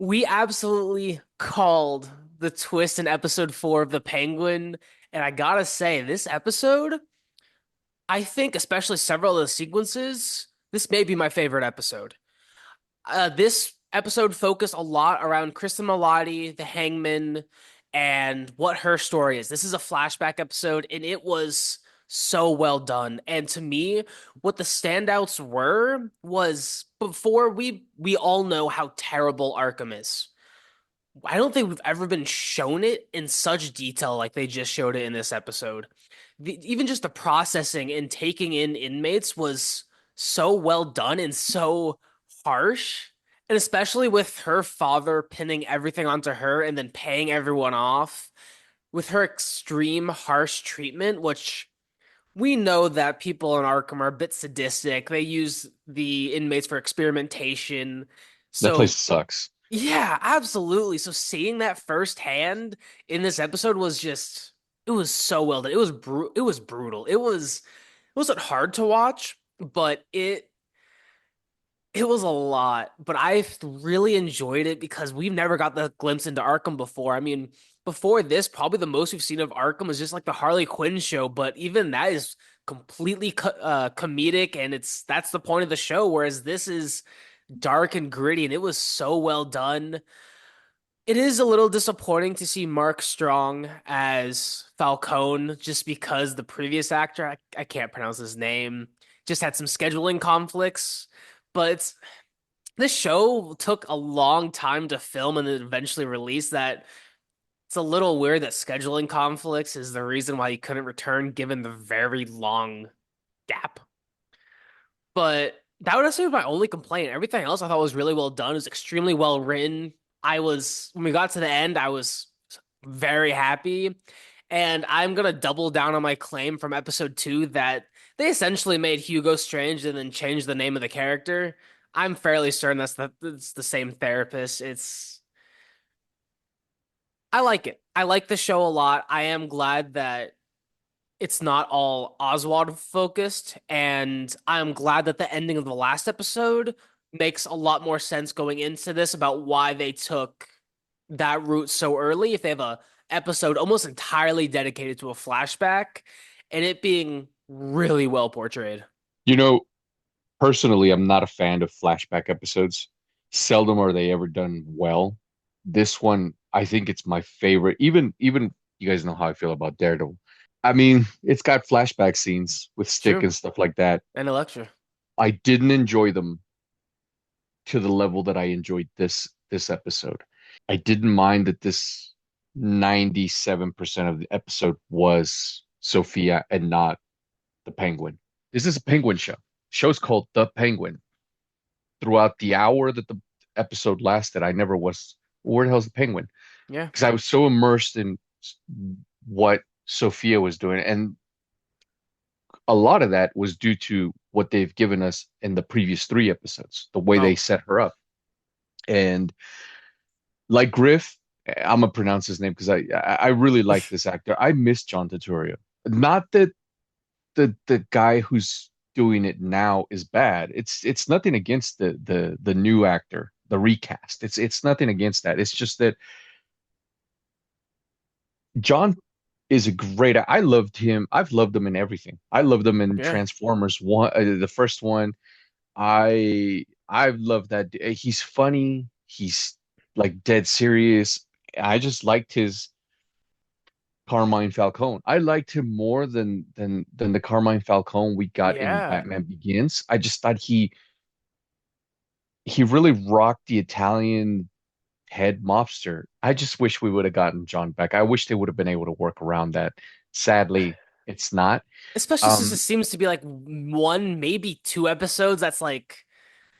We absolutely called the twist in episode 4 of The Penguin, and I gotta say, this episode, I think, especially several of the sequences, this may be my favorite episode. This episode focused a lot around Kristen Milotti, the Hangman, and what her story is. This is a flashback episode, and it was so well done. And to me, what the standouts were was before we all know how terrible Arkham is. I don't think we've ever been shown it in such detail like they just showed it in this episode. Even just the processing and taking in inmates was so well done and so harsh. And especially with her father pinning everything onto her and then paying everyone off with her extreme harsh treatment, which we know that people in Arkham are a bit sadistic. They use the inmates for experimentation. That place So sucks. yeah, absolutely. So seeing that firsthand in this episode was just it was so well done. It was brutal. It wasn't hard to watch, but it was a lot. But I really enjoyed it because we've never got the glimpse into Arkham before. I mean, before this, probably the most we've seen of Arkham is just like the Harley Quinn show, but even that is completely comedic and it's that's the point of the show, whereas this is dark and gritty and it was so well done. It is a little disappointing to see Mark Strong as Falcone just because the previous actor, I can't pronounce his name, just had some scheduling conflicts. But this show took a long time to film and then eventually release that it's a little weird that scheduling conflicts is the reason why he couldn't return given the very long gap. But that would actually be my only complaint. Everything else I thought was really well done. It was extremely well written. When we got to the end, I was very happy. And I'm gonna double down on my claim from episode 2 that they essentially made Hugo Strange and then changed the name of the character. I'm fairly certain it's the same therapist. I like it. I like the show a lot. I am glad that it's not all Oswald focused, and I'm glad that the ending of the last episode makes a lot more sense going into this about why they took that route so early. If they have a episode almost entirely dedicated to a flashback, and it being really well portrayed. You know, personally, I'm not a fan of flashback episodes. Seldom are they ever done well. This one, I think it's my favorite. Even you guys know how I feel about Daredevil. I mean, it's got flashback scenes with Stick True, and stuff like that. and Electra. I didn't enjoy them to the level that I enjoyed this episode. I didn't mind that this 97% of the episode was Sophia and not the Penguin. This is a Penguin show. Show's called The Penguin. Throughout the hour that the episode lasted, I never was, where the hell's the Penguin? Yeah, Because I was so immersed in what Sophia was doing. And a lot of that was due to what they've given us in the previous three episodes, the way they oh, set her up. And like Griff, I'm gonna pronounce his name because I really like this actor. I miss John Turturro. Not that the guy who's doing it now is bad. It's nothing against the new actor, the recast. It's nothing against that. It's just that John is a great. I loved him. I've loved him in everything. I loved him in yeah. Transformers one, the first one. I've loved that. He's funny. He's like dead serious. I just liked his Carmine Falcone. I liked him more than the Carmine Falcone we got in Yeah. Batman Begins. I just thought he really rocked the Italian head mobster. I just wish we would have gotten John back. I wish they would have been able to work around that. Sadly, it's not. Especially since it Um, seems to be like one, maybe two episodes that's like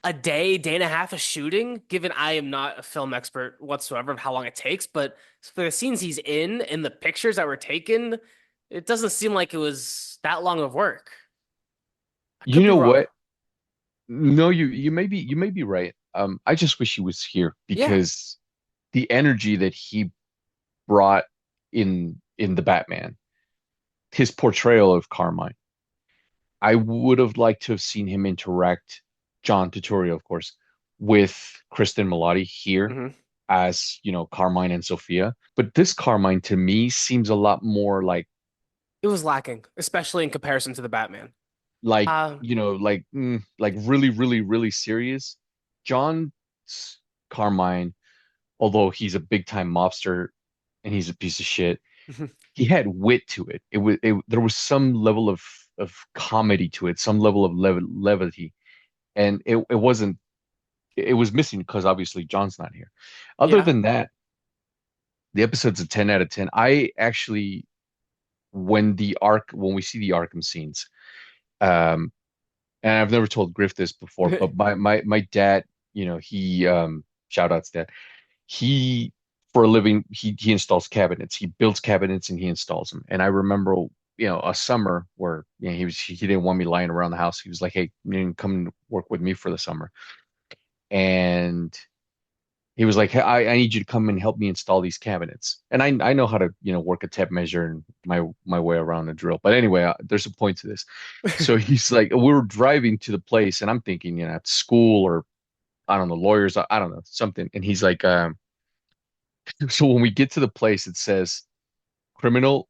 a day and a half of shooting, given I am not a film expert whatsoever of how long it takes, but for the scenes he's in and the pictures that were taken, it doesn't seem like it was that long of work. I you could be know wrong. what? No, you may be right. I just wish he was here Yeah. because the energy that he brought in the Batman, his portrayal of Carmine. I would have liked to have seen him interact, John Turturro, of course, with Kristen Milotti here. Hmm. as, Carmine and Sophia. But this Carmine to me seems a lot more It was lacking, especially in comparison to the Batman. like, Uh, like really, really, really serious. John's Carmine, although he's a big time mobster and he's a piece of shit, he had wit to it. There was some level of comedy to it, some level of levity, and it was missing because obviously John's not here. Other yeah. than that, the episode's a 10 out of 10. I actually, when we see the Arkham scenes, um, and I've never told Griff this before, but my dad, he shout outs dad, he for a living he installs cabinets. He builds cabinets and he installs them. And I remember, a summer where he didn't want me lying around the house. He was like, "Hey, you can come work with me for the summer." And he was like, "Hey, I need you to come and help me install these cabinets." And I know how to, work a tape measure and my way around a drill. But anyway, there's a point to this. So he's like, we were driving to the place, and I'm thinking, at school or I don't know, lawyers, I don't know, something. And he's like, so when we get to the place, it says criminal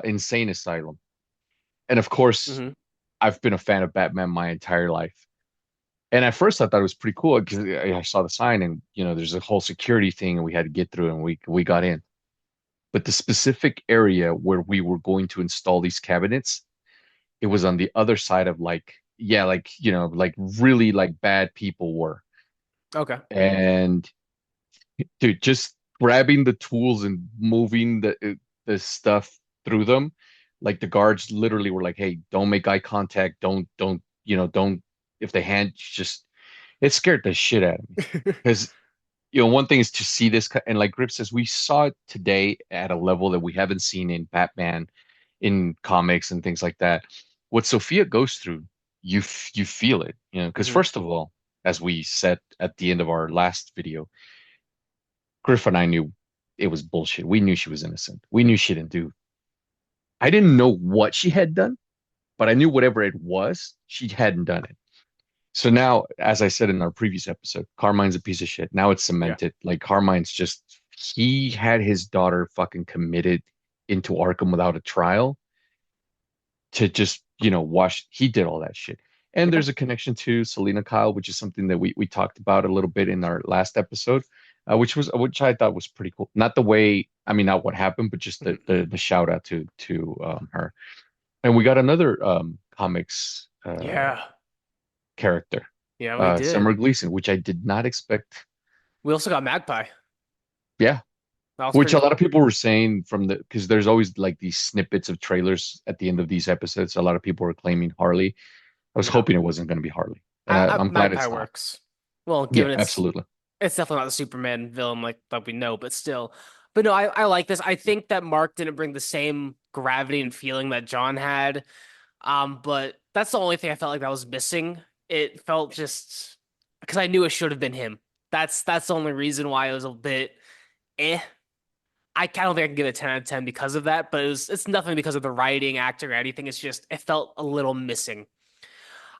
insane asylum. And of course, hmm I've been a fan of Batman my entire life. And at first, I thought it was pretty cool because I saw the sign, and there's a whole security thing, and we had to get through, and we got in. But the specific area where we were going to install these cabinets, it was on the other side of like, yeah, like like really like bad people were. Okay. And dude, just grabbing the tools and moving the stuff through them, like the guards literally were like, "Hey, don't make eye contact. Don't. If they hand, just it scared the shit out of me because one thing is to see this, and like Grip says, we saw it today at a level that we haven't seen in Batman, in comics and things like that. What Sophia goes through, you feel it, because hmm first of all, as we said at the end of our last video, Griff and I knew it was bullshit. We knew she was innocent. We knew she didn't do. I didn't know what she had done, but I knew whatever it was, she hadn't done it. So now, as I said in our previous episode, Carmine's a piece of shit. Now it's Yeah. cemented. Like Carmine's just he had his daughter fucking committed into Arkham without a trial to just, wash. He did all that shit. And Yeah. there's a connection to Selena Kyle, which is something that we talked about a little bit in our last episode, which I thought was pretty cool. Not the way, I mean, not what happened, but just the shout out to her. And we got another comics Yeah. character, Yeah, we Summer did. Gleason, which I did not expect. We also got Magpie. Yeah, That was which pretty a lot of cool. people were saying because there's always like these snippets of trailers at the end of these episodes. A lot of people were claiming Harley. I was No. hoping it wasn't going to be Harley, and I'm glad Magpie it's not. works. Well, Yeah, given absolutely. it's definitely not the Superman villain like that we know, but still. But no, I like this. I think that Mark didn't bring the same gravity and feeling that John had. But that's the only thing I felt like that was missing. It felt just because I knew it should have been him. That's the only reason why it was a bit eh. I don't think I can give it a 10 out of 10 because of that, but it's nothing because of the writing, acting, or anything. It's just it felt a little missing.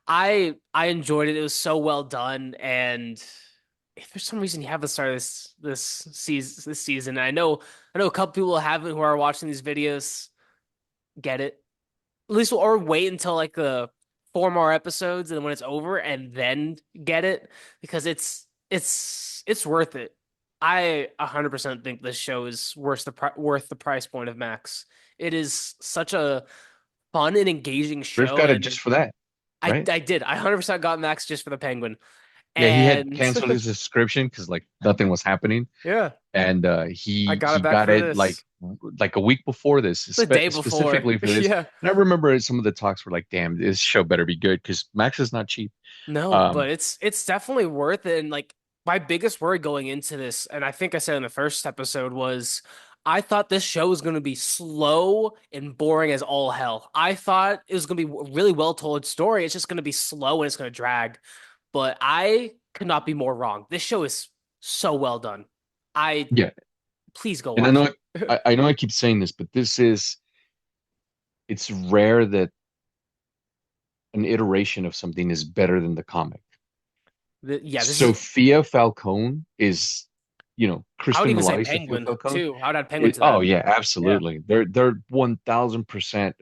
I enjoyed it. It was so well done, and if there's some reason you haven't started this season, I know a couple people haven't who are watching these videos get it. At least or wait until like the four more episodes and when it's over and then get it because it's worth it. I 100% think this show is worth the price point of Max. It is such a fun and engaging Griff show, got it and just for that, I right? I did. I 100% got Max just for the Penguin. Yeah, he had And canceled his subscription because like nothing was happening, yeah, and I he got it he back got for it this. like a week before this, The day before. specifically for this. Yeah. And I remember some of the talks were like, "Damn, this show better be good," because Max is not cheap. No, Um, but it's definitely worth it. And like my biggest worry going into this, and I think I said in the first episode, was I thought this show was going to be slow and boring as all hell. I thought it was going to be a really well told story. It's just going to be slow and it's going to drag. But I could not be more wrong. This show is so well done. I yeah, Please go and watch it. I know I keep saying this, but it's rare that an iteration of something is better than the comic. Yeah, this is Sophia Falcone is. I would Kristen even say Elias, Sophia Penguin Falcone. too. I would add Penguin to Oh that. yeah, Yeah. absolutely. They're 1000%.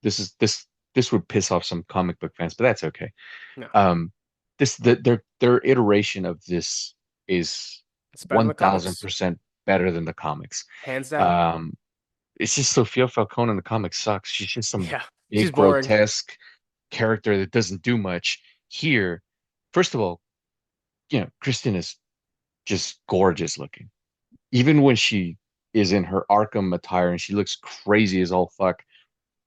This would piss off some comic book fans, but that's okay. No, Um, their iteration of this is it's better than one the thousand comics, percent better than the comics. hands down. Um, it's just Sophia Falcone in the comics sucks. She's just some Yeah, she's big boring. grotesque character that doesn't do much. Here, first of all, Kristen is just gorgeous looking. Even when she is in her Arkham attire and she looks crazy as all fuck,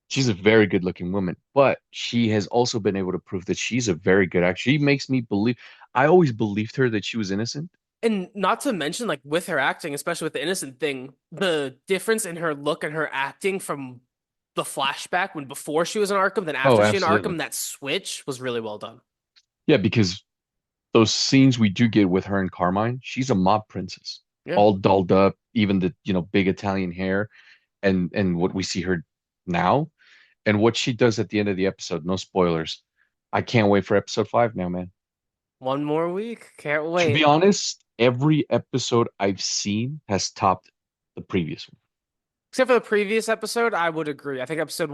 she's a very good looking woman. But she has also been able to prove that she's a very good actor. She makes me believe. I always believed her that she was innocent. And not to mention, like with her acting, especially with the innocent thing, the difference in her look and her acting from the flashback when before she was in Arkham, then Oh, after she in absolutely. Arkham, that switch was really well done. Yeah, because those scenes we do get with her and Carmine, she's a mob princess, Yeah. all dolled up, even the, big Italian hair, and what we see her now, and what she does at the end of the episode. No spoilers. I can't wait for episode 5 now, man. One more week. Can't To be wait. honest, every episode I've seen has topped the previous one. Except for the previous episode, I would agree. I think episode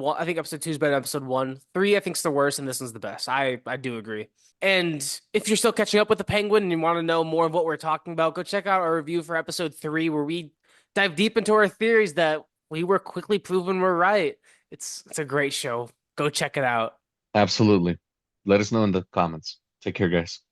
two is better than episode one. Three, I think's the worst, and this one's the best. I do agree. And if you're still catching up with the Penguin and you want to know more of what we're talking about, go check out our review for episode three, where we dive deep into our theories that we were quickly proven were right. It's a great show. Go check it out. Absolutely. Let us know in the comments. Take care, guys.